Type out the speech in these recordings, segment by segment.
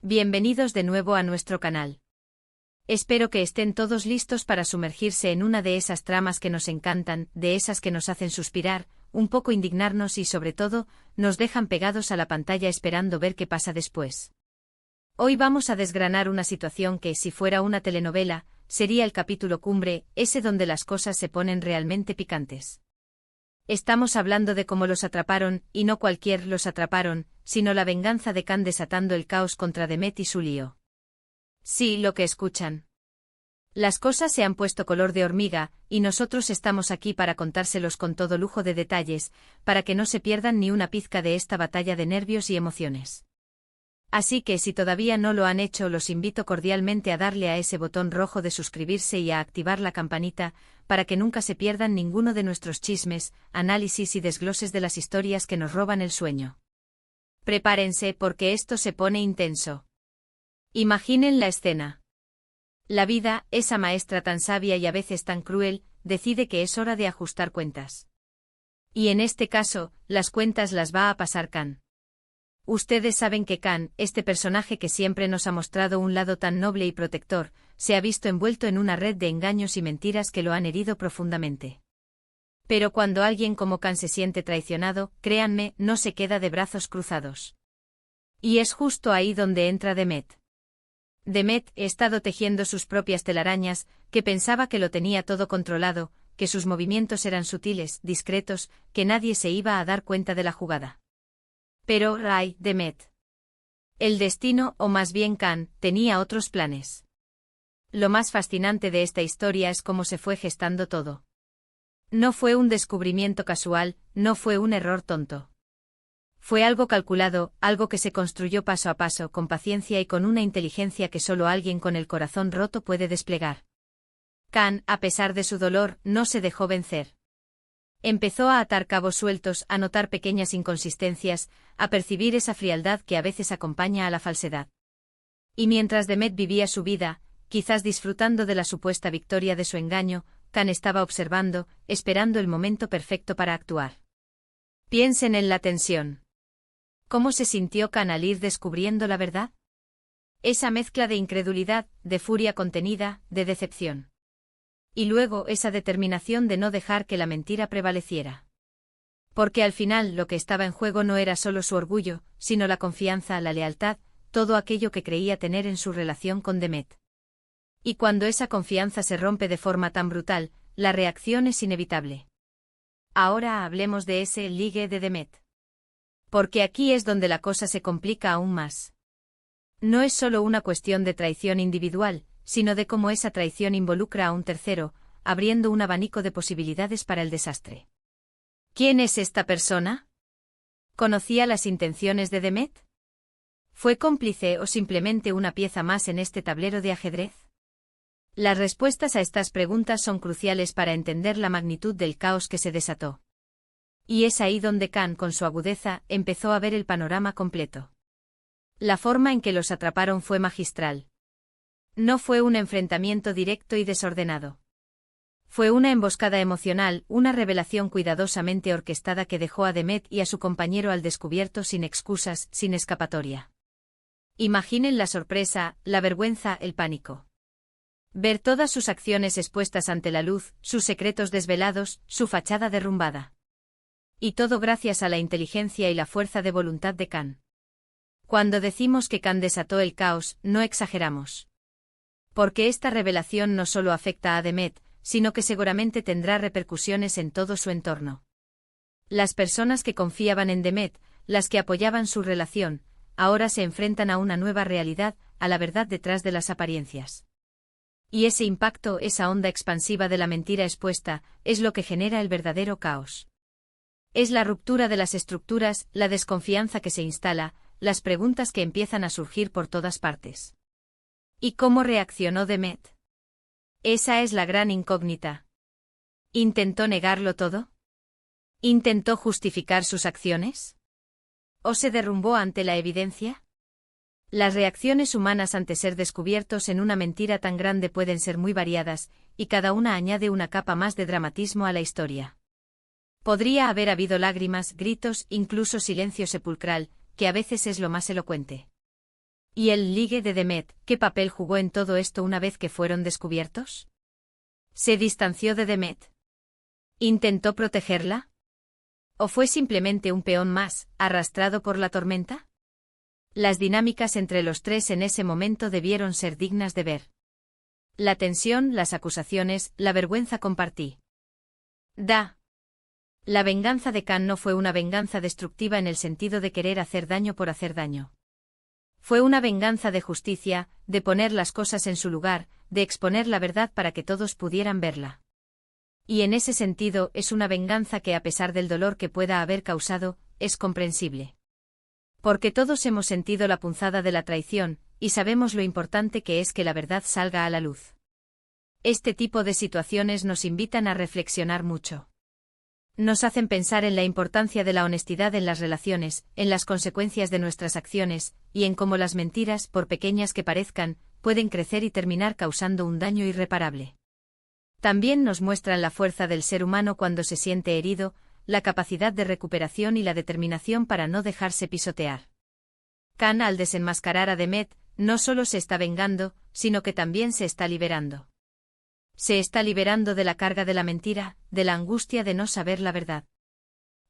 Bienvenidos de nuevo a nuestro canal. Espero que estén todos listos para sumergirse en una de esas tramas que nos encantan, de esas que nos hacen suspirar, un poco indignarnos y sobre todo, nos dejan pegados a la pantalla esperando ver qué pasa después. Hoy vamos a desgranar una situación que, si fuera una telenovela, sería el capítulo cumbre, ese donde las cosas se ponen realmente picantes. Estamos hablando de cómo los atraparon, y no cualquier los atraparon, sino la venganza de Khan desatando el caos contra Demet y su lío. Sí, lo que escuchan. Las cosas se han puesto color de hormiga, y nosotros estamos aquí para contárselos con todo lujo de detalles, para que no se pierdan ni una pizca de esta batalla de nervios y emociones. Así que si todavía no lo han hecho, los invito cordialmente a darle a ese botón rojo de suscribirse y a activar la campanita, para que nunca se pierdan ninguno de nuestros chismes, análisis y desgloses de las historias que nos roban el sueño. Prepárense porque esto se pone intenso. Imaginen la escena. La vida, esa maestra tan sabia y a veces tan cruel, decide que es hora de ajustar cuentas. Y en este caso, las cuentas las va a pasar Khan. Ustedes saben que Khan, este personaje que siempre nos ha mostrado un lado tan noble y protector, se ha visto envuelto en una red de engaños y mentiras que lo han herido profundamente. Pero cuando alguien como Khan se siente traicionado, créanme, no se queda de brazos cruzados. Y es justo ahí donde entra Demet. Demet ha estado tejiendo sus propias telarañas, que pensaba que lo tenía todo controlado, que sus movimientos eran sutiles, discretos, que nadie se iba a dar cuenta de la jugada. Pero, ay, Demet. El destino, o más bien Khan, tenía otros planes. Lo más fascinante de esta historia es cómo se fue gestando todo. No fue un descubrimiento casual, no fue un error tonto. Fue algo calculado, algo que se construyó paso a paso, con paciencia y con una inteligencia que solo alguien con el corazón roto puede desplegar. Khan, a pesar de su dolor, no se dejó vencer. Empezó a atar cabos sueltos, a notar pequeñas inconsistencias, a percibir esa frialdad que a veces acompaña a la falsedad. Y mientras Demet vivía su vida, quizás disfrutando de la supuesta victoria de su engaño, Khan estaba observando, esperando el momento perfecto para actuar. Piensen en la tensión. ¿Cómo se sintió Khan al ir descubriendo la verdad? Esa mezcla de incredulidad, de furia contenida, de decepción. Y luego esa determinación de no dejar que la mentira prevaleciera. Porque al final lo que estaba en juego no era solo su orgullo, sino la confianza, la lealtad, todo aquello que creía tener en su relación con Demet. Y cuando esa confianza se rompe de forma tan brutal, la reacción es inevitable. Ahora hablemos de ese ligue de Demet. Porque aquí es donde la cosa se complica aún más. No es solo una cuestión de traición individual, sino de cómo esa traición involucra a un tercero, abriendo un abanico de posibilidades para el desastre. ¿Quién es esta persona? ¿Conocía las intenciones de Demet? ¿Fue cómplice o simplemente una pieza más en este tablero de ajedrez? Las respuestas a estas preguntas son cruciales para entender la magnitud del caos que se desató. Y es ahí donde Khan, con su agudeza, empezó a ver el panorama completo. La forma en que los atraparon fue magistral. No fue un enfrentamiento directo y desordenado. Fue una emboscada emocional, una revelación cuidadosamente orquestada que dejó a Demet y a su compañero al descubierto sin excusas, sin escapatoria. Imaginen la sorpresa, la vergüenza, el pánico. Ver todas sus acciones expuestas ante la luz, sus secretos desvelados, su fachada derrumbada. Y todo gracias a la inteligencia y la fuerza de voluntad de Khan. Cuando decimos que Khan desató el caos, no exageramos. Porque esta revelación no solo afecta a Demet, sino que seguramente tendrá repercusiones en todo su entorno. Las personas que confiaban en Demet, las que apoyaban su relación, ahora se enfrentan a una nueva realidad, a la verdad detrás de las apariencias. Y ese impacto, esa onda expansiva de la mentira expuesta, es lo que genera el verdadero caos. Es la ruptura de las estructuras, la desconfianza que se instala, las preguntas que empiezan a surgir por todas partes. ¿Y cómo reaccionó Demet? Esa es la gran incógnita. ¿Intentó negarlo todo? ¿Intentó justificar sus acciones? ¿O se derrumbó ante la evidencia? Las reacciones humanas ante ser descubiertos en una mentira tan grande pueden ser muy variadas, y cada una añade una capa más de dramatismo a la historia. Podría haber habido lágrimas, gritos, incluso silencio sepulcral, que a veces es lo más elocuente. ¿Y el ligue de Demet, qué papel jugó en todo esto una vez que fueron descubiertos? ¿Se distanció de Demet? ¿Intentó protegerla? ¿O fue simplemente un peón más, arrastrado por la tormenta? Las dinámicas entre los tres en ese momento debieron ser dignas de ver. La tensión, las acusaciones, la vergüenza compartí. La venganza de Khan no fue una venganza destructiva en el sentido de querer hacer daño por hacer daño. Fue una venganza de justicia, de poner las cosas en su lugar, de exponer la verdad para que todos pudieran verla. Y en ese sentido es una venganza que, a pesar del dolor que pueda haber causado, es comprensible. Porque todos hemos sentido la punzada de la traición, y sabemos lo importante que es que la verdad salga a la luz. Este tipo de situaciones nos invitan a reflexionar mucho. Nos hacen pensar en la importancia de la honestidad en las relaciones, en las consecuencias de nuestras acciones, y en cómo las mentiras, por pequeñas que parezcan, pueden crecer y terminar causando un daño irreparable. También nos muestran la fuerza del ser humano cuando se siente herido, la capacidad de recuperación y la determinación para no dejarse pisotear. Khan, al desenmascarar a Demet, no solo se está vengando, sino que también se está liberando. Se está liberando de la carga de la mentira, de la angustia de no saber la verdad.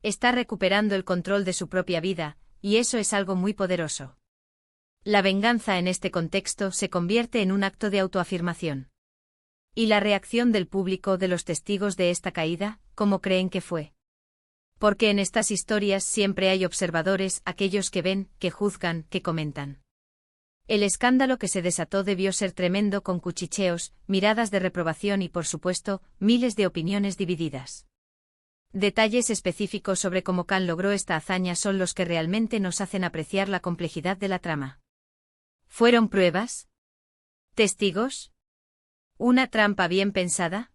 Está recuperando el control de su propia vida, y eso es algo muy poderoso. La venganza en este contexto se convierte en un acto de autoafirmación. ¿Y la reacción del público, de los testigos de esta caída, cómo creen que fue? Porque en estas historias siempre hay observadores, aquellos que ven, que juzgan, que comentan. El escándalo que se desató debió ser tremendo, con cuchicheos, miradas de reprobación y, por supuesto, miles de opiniones divididas. Detalles específicos sobre cómo Khan logró esta hazaña son los que realmente nos hacen apreciar la complejidad de la trama. ¿Fueron pruebas? ¿Testigos? ¿Una trampa bien pensada?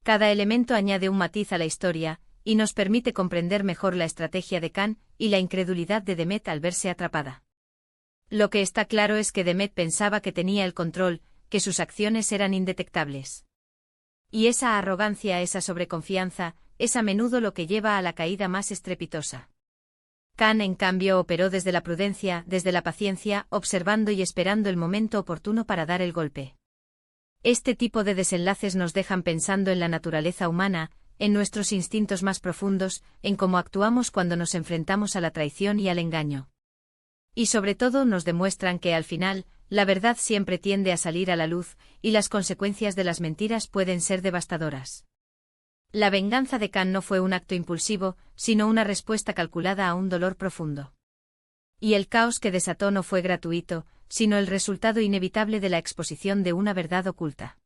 Cada elemento añade un matiz a la historia, y nos permite comprender mejor la estrategia de Khan y la incredulidad de Demet al verse atrapada. Lo que está claro es que Demet pensaba que tenía el control, que sus acciones eran indetectables. Y esa arrogancia, esa sobreconfianza, es a menudo lo que lleva a la caída más estrepitosa. Khan, en cambio, operó desde la prudencia, desde la paciencia, observando y esperando el momento oportuno para dar el golpe. Este tipo de desenlaces nos dejan pensando en la naturaleza humana, en nuestros instintos más profundos, en cómo actuamos cuando nos enfrentamos a la traición y al engaño. Y sobre todo nos demuestran que al final, la verdad siempre tiende a salir a la luz, y las consecuencias de las mentiras pueden ser devastadoras. La venganza de Khan no fue un acto impulsivo, sino una respuesta calculada a un dolor profundo. Y el caos que desató no fue gratuito, sino el resultado inevitable de la exposición de una verdad oculta.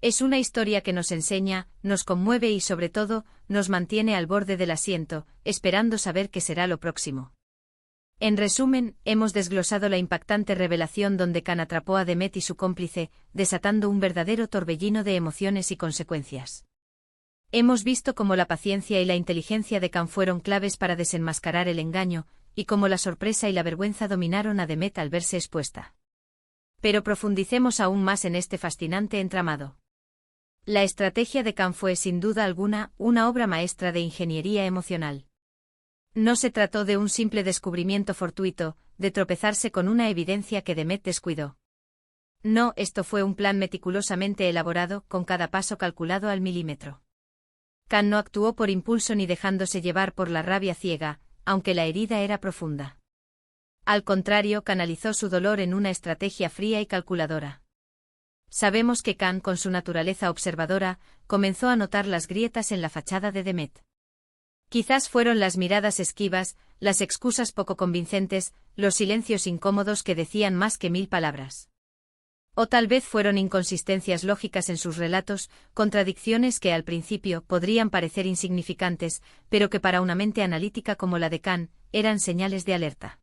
Es una historia que nos enseña, nos conmueve y sobre todo, nos mantiene al borde del asiento, esperando saber qué será lo próximo. En resumen, hemos desglosado la impactante revelación donde Khan atrapó a Demet y su cómplice, desatando un verdadero torbellino de emociones y consecuencias. Hemos visto cómo la paciencia y la inteligencia de Khan fueron claves para desenmascarar el engaño, y cómo la sorpresa y la vergüenza dominaron a Demet al verse expuesta. Pero profundicemos aún más en este fascinante entramado. La estrategia de Khan fue, sin duda alguna, una obra maestra de ingeniería emocional. No se trató de un simple descubrimiento fortuito, de tropezarse con una evidencia que Demet descuidó. No, esto fue un plan meticulosamente elaborado, con cada paso calculado al milímetro. Khan no actuó por impulso ni dejándose llevar por la rabia ciega, aunque la herida era profunda. Al contrario, canalizó su dolor en una estrategia fría y calculadora. Sabemos que Khan, con su naturaleza observadora, comenzó a notar las grietas en la fachada de Demet. Quizás fueron las miradas esquivas, las excusas poco convincentes, los silencios incómodos que decían más que 1000 palabras. O tal vez fueron inconsistencias lógicas en sus relatos, contradicciones que al principio podrían parecer insignificantes, pero que para una mente analítica como la de Khan, eran señales de alerta.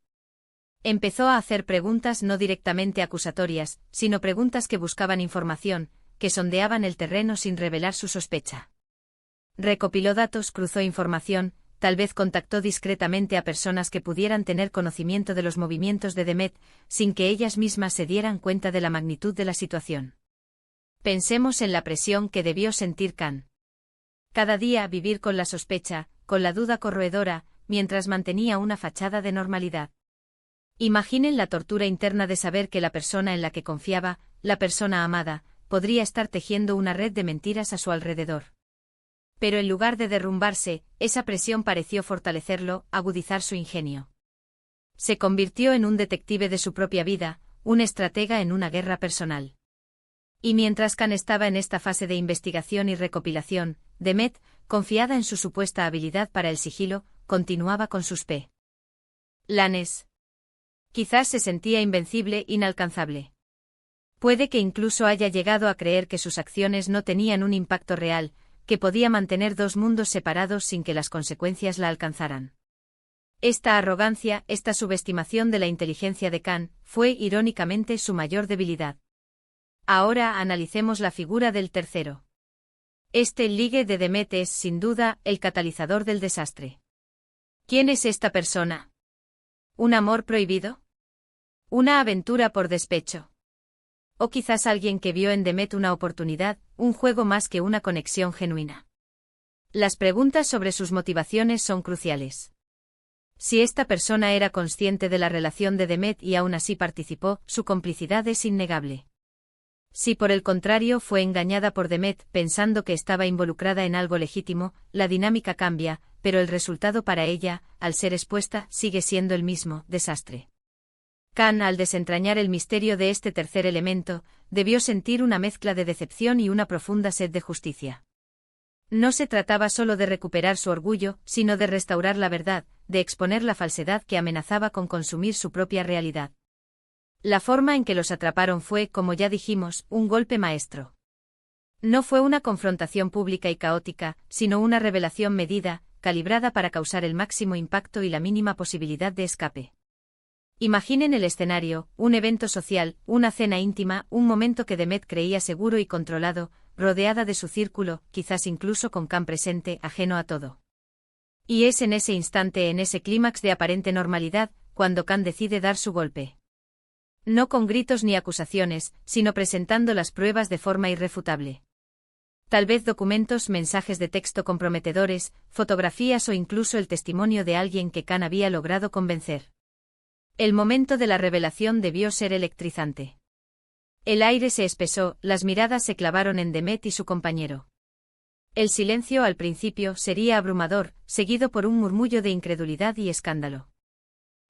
Empezó a hacer preguntas no directamente acusatorias, sino preguntas que buscaban información, que sondeaban el terreno sin revelar su sospecha. Recopiló datos, cruzó información, tal vez contactó discretamente a personas que pudieran tener conocimiento de los movimientos de Demet, sin que ellas mismas se dieran cuenta de la magnitud de la situación. Pensemos en la presión que debió sentir Khan. Cada día vivir con la sospecha, con la duda corroedora, mientras mantenía una fachada de normalidad. Imaginen la tortura interna de saber que la persona en la que confiaba, la persona amada, podría estar tejiendo una red de mentiras a su alrededor. Pero en lugar de derrumbarse, esa presión pareció fortalecerlo, agudizar su ingenio. Se convirtió en un detective de su propia vida, un estratega en una guerra personal. Y mientras Khan estaba en esta fase de investigación y recopilación, Demet, confiada en su supuesta habilidad para el sigilo, continuaba con sus planes. Quizás se sentía invencible, inalcanzable. Puede que incluso haya llegado a creer que sus acciones no tenían un impacto real, que podía mantener dos mundos separados sin que las consecuencias la alcanzaran. Esta arrogancia, esta subestimación de la inteligencia de Khan, fue irónicamente su mayor debilidad. Ahora analicemos la figura del tercero. Este ligue de Demet es, sin duda, el catalizador del desastre. ¿Quién es esta persona? ¿Un amor prohibido? ¿Una aventura por despecho? O quizás alguien que vio en Demet una oportunidad, un juego más que una conexión genuina. Las preguntas sobre sus motivaciones son cruciales. Si esta persona era consciente de la relación de Demet y aún así participó, su complicidad es innegable. Si por el contrario fue engañada por Demet pensando que estaba involucrada en algo legítimo, la dinámica cambia, pero el resultado para ella, al ser expuesta, sigue siendo el mismo, desastre. Khan, al desentrañar el misterio de este tercer elemento, debió sentir una mezcla de decepción y una profunda sed de justicia. No se trataba solo de recuperar su orgullo, sino de restaurar la verdad, de exponer la falsedad que amenazaba con consumir su propia realidad. La forma en que los atraparon fue, como ya dijimos, un golpe maestro. No fue una confrontación pública y caótica, sino una revelación medida, calibrada para causar el máximo impacto y la mínima posibilidad de escape. Imaginen el escenario, un evento social, una cena íntima, un momento que Demet creía seguro y controlado, rodeada de su círculo, quizás incluso con Khan presente, ajeno a todo. Y es en ese instante, en ese clímax de aparente normalidad, cuando Khan decide dar su golpe. No con gritos ni acusaciones, sino presentando las pruebas de forma irrefutable. Tal vez documentos, mensajes de texto comprometedores, fotografías o incluso el testimonio de alguien que Khan había logrado convencer. El momento de la revelación debió ser electrizante. El aire se espesó, las miradas se clavaron en Demet y su compañero. El silencio al principio sería abrumador, seguido por un murmullo de incredulidad y escándalo.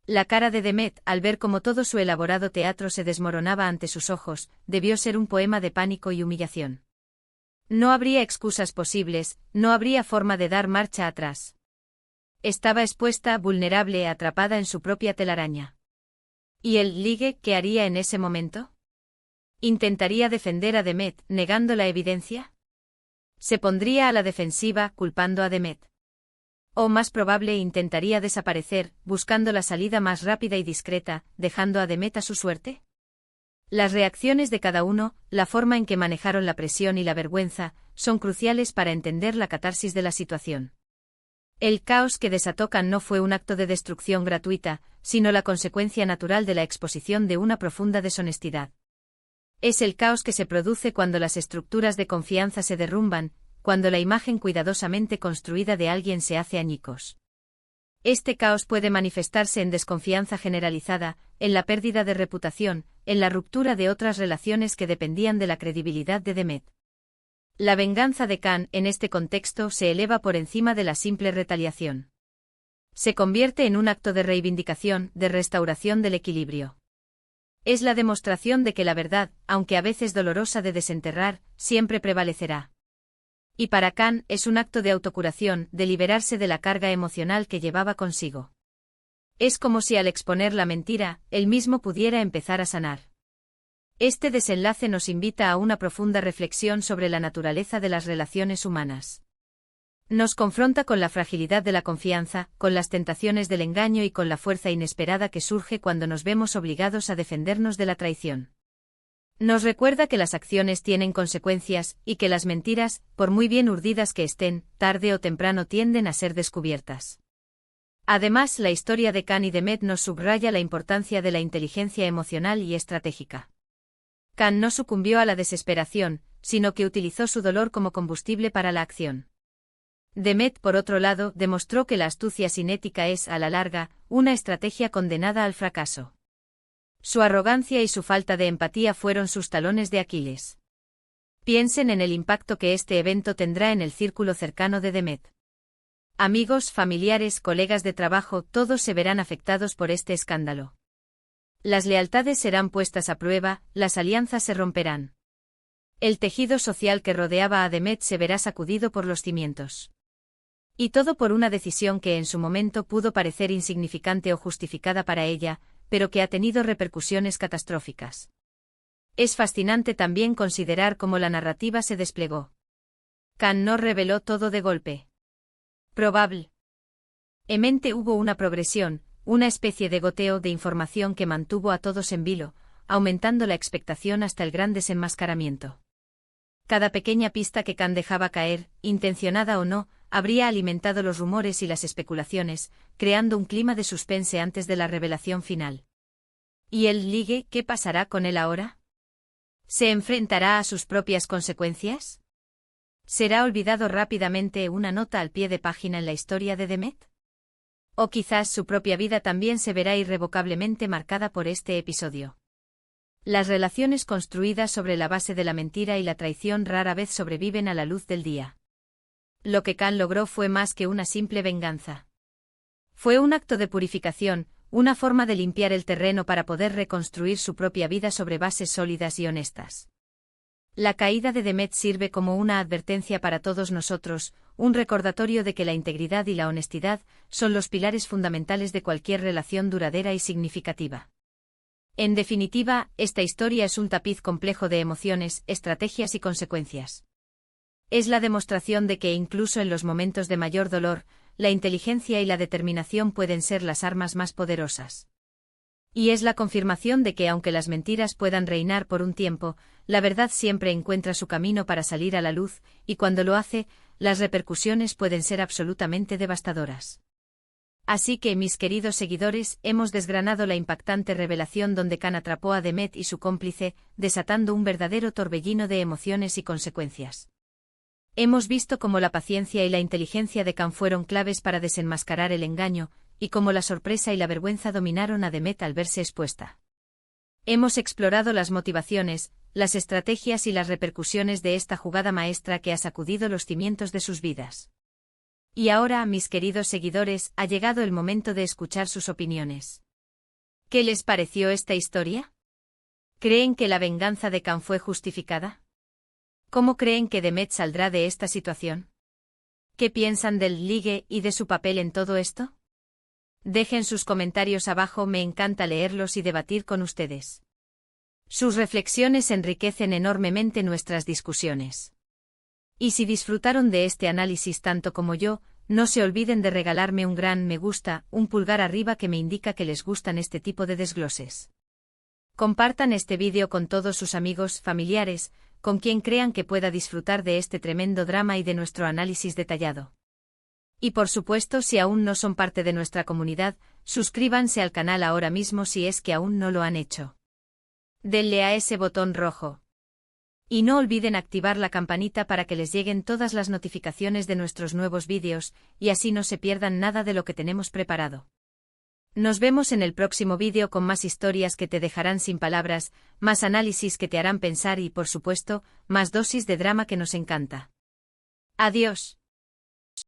La cara de Demet, al ver cómo todo su elaborado teatro se desmoronaba ante sus ojos, debió ser un poema de pánico y humillación. No habría excusas posibles, no habría forma de dar marcha atrás. Estaba expuesta, vulnerable, atrapada en su propia telaraña. ¿Y el ligue qué haría en ese momento? ¿Intentaría defender a Demet, negando la evidencia? ¿Se pondría a la defensiva, culpando a Demet? O más probable, intentaría desaparecer, buscando la salida más rápida y discreta, dejando a Demet a su suerte? Las reacciones de cada uno, la forma en que manejaron la presión y la vergüenza, son cruciales para entender la catarsis de la situación. El caos que desató Khan no fue un acto de destrucción gratuita, sino la consecuencia natural de la exposición de una profunda deshonestidad. Es el caos que se produce cuando las estructuras de confianza se derrumban, cuando la imagen cuidadosamente construida de alguien se hace añicos. Este caos puede manifestarse en desconfianza generalizada, en la pérdida de reputación, en la ruptura de otras relaciones que dependían de la credibilidad de Demet. La venganza de Khan, en este contexto, se eleva por encima de la simple retaliación. Se convierte en un acto de reivindicación, de restauración del equilibrio. Es la demostración de que la verdad, aunque a veces dolorosa de desenterrar, siempre prevalecerá. Y para Khan es un acto de autocuración, de liberarse de la carga emocional que llevaba consigo. Es como si al exponer la mentira, él mismo pudiera empezar a sanar. Este desenlace nos invita a una profunda reflexión sobre la naturaleza de las relaciones humanas. Nos confronta con la fragilidad de la confianza, con las tentaciones del engaño y con la fuerza inesperada que surge cuando nos vemos obligados a defendernos de la traición. Nos recuerda que las acciones tienen consecuencias, y que las mentiras, por muy bien urdidas que estén, tarde o temprano tienden a ser descubiertas. Además, la historia de Khan y Demet nos subraya la importancia de la inteligencia emocional y estratégica. Khan no sucumbió a la desesperación, sino que utilizó su dolor como combustible para la acción. Demet, por otro lado, demostró que la astucia cinética es, a la larga, una estrategia condenada al fracaso. Su arrogancia y su falta de empatía fueron sus talones de Aquiles. Piensen en el impacto que este evento tendrá en el círculo cercano de Demet. Amigos, familiares, colegas de trabajo, todos se verán afectados por este escándalo. Las lealtades serán puestas a prueba, las alianzas se romperán. El tejido social que rodeaba a Demet se verá sacudido por los cimientos. Y todo por una decisión que en su momento pudo parecer insignificante o justificada para ella, pero que ha tenido repercusiones catastróficas. Es fascinante también considerar cómo la narrativa se desplegó. Khan no reveló todo de golpe. Probablemente hubo una progresión, una especie de goteo de información que mantuvo a todos en vilo, aumentando la expectación hasta el gran desenmascaramiento. Cada pequeña pista que Khan dejaba caer, intencionada o no, habría alimentado los rumores y las especulaciones, creando un clima de suspense antes de la revelación final. ¿Y el ligue, qué pasará con él ahora? ¿Se enfrentará a sus propias consecuencias? ¿Será olvidado rápidamente una nota al pie de página en la historia de Demet? O quizás su propia vida también se verá irrevocablemente marcada por este episodio. Las relaciones construidas sobre la base de la mentira y la traición rara vez sobreviven a la luz del día. Lo que Khan logró fue más que una simple venganza. Fue un acto de purificación, una forma de limpiar el terreno para poder reconstruir su propia vida sobre bases sólidas y honestas. La caída de Demet sirve como una advertencia para todos nosotros, un recordatorio de que la integridad y la honestidad son los pilares fundamentales de cualquier relación duradera y significativa. En definitiva, esta historia es un tapiz complejo de emociones, estrategias y consecuencias. Es la demostración de que incluso en los momentos de mayor dolor, la inteligencia y la determinación pueden ser las armas más poderosas. Y es la confirmación de que aunque las mentiras puedan reinar por un tiempo, la verdad siempre encuentra su camino para salir a la luz, y cuando lo hace, las repercusiones pueden ser absolutamente devastadoras. Así que, mis queridos seguidores, hemos desgranado la impactante revelación donde Khan atrapó a Demet y su cómplice, desatando un verdadero torbellino de emociones y consecuencias. Hemos visto cómo la paciencia y la inteligencia de Khan fueron claves para desenmascarar el engaño, y cómo la sorpresa y la vergüenza dominaron a Demet al verse expuesta. Hemos explorado las motivaciones, las estrategias y las repercusiones de esta jugada maestra que ha sacudido los cimientos de sus vidas. Y ahora, mis queridos seguidores, ha llegado el momento de escuchar sus opiniones. ¿Qué les pareció esta historia? ¿Creen que la venganza de Khan fue justificada? ¿Cómo creen que Demet saldrá de esta situación? ¿Qué piensan del ligue y de su papel en todo esto? Dejen sus comentarios abajo, me encanta leerlos y debatir con ustedes. Sus reflexiones enriquecen enormemente nuestras discusiones. Y si disfrutaron de este análisis tanto como yo, no se olviden de regalarme un gran me gusta, un pulgar arriba que me indica que les gustan este tipo de desgloses. Compartan este vídeo con todos sus amigos, familiares, con quien crean que pueda disfrutar de este tremendo drama y de nuestro análisis detallado. Y por supuesto, si aún no son parte de nuestra comunidad, suscríbanse al canal ahora mismo si es que aún no lo han hecho. Denle a ese botón rojo. Y no olviden activar la campanita para que les lleguen todas las notificaciones de nuestros nuevos vídeos, y así no se pierdan nada de lo que tenemos preparado. Nos vemos en el próximo vídeo con más historias que te dejarán sin palabras, más análisis que te harán pensar y, por supuesto, más dosis de drama que nos encanta. Adiós.